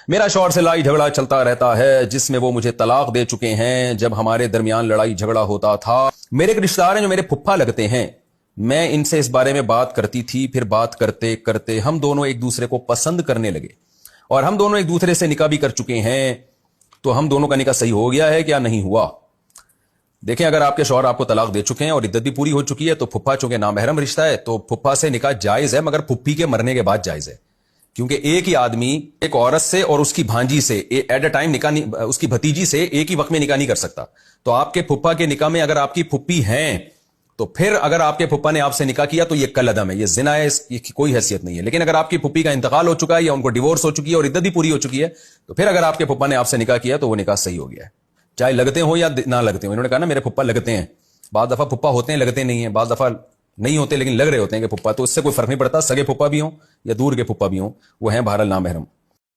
मेरा शौहर से लड़ाई झगड़ा चलता रहता है, जिसमें वो मुझे तलाक दे चुके हैं। जब हमारे दरमियान लड़ाई झगड़ा होता था, मेरे एक रिश्तेदार हैं जो मेरे फुफ्फा लगते हैं, मैं इनसे इस बारे में बात करती थी। फिर बात करते करते हम दोनों एक दूसरे को पसंद करने लगे और हम दोनों एक दूसरे से निकाह भी कर चुके हैं। तो हम दोनों का निकाह सही हो गया है क्या नहीं हुआ? देखें, अगर आपके शौहर आपको तलाक दे चुके हैं और इद्दत भी पूरी हो चुकी है, तो फुफ्फा चूंकि नामहरम रिश्ता है, तो फुफ्फा से निकाह जायज है, मगर फुफ्फी के मरने के बाद जायज है। क्योंकि एक ही आदमी एक औरत से और उसकी भांजी से एट अ टाइम निकाह नहीं, उसकी भतीजी से एक ही वक्त में निकाह नहीं कर सकता। तो आपके फुफ्फा के निकाह में अगर आपकी फुप्पी हैं, तो फिर अगर आपके फुप्पा ने आपसे निकाह किया तो ये कल अदम है, ये जिना है, इसकी कोई हैसियत नहीं है। लेकिन अगर आपकी फुप्पी का इंतकाल हो चुका है या उनको डिवोर्स हो चुकी है और इद्दत भी पूरी हो चुकी है, तो फिर अगर आपके फुप्पा ने आपसे निकाह किया तो वो निकाह सही हो गया है, चाहे लगते हो या ना लगते हो। इन्होंने कहा ना मेरे फुप्पा लगते हैं, बाद दफा फुप्पा होते हैं लगते नहीं है, बाद दफा नहीं होते लेकिन लग रहे होते हैं कि फुप्पा, तो इससे कोई फर्क नहीं पड़ता, सगे फुप्पा भी हो या दूर के फुप्पा भी हो, वो हैं बहरहाल नामहरम।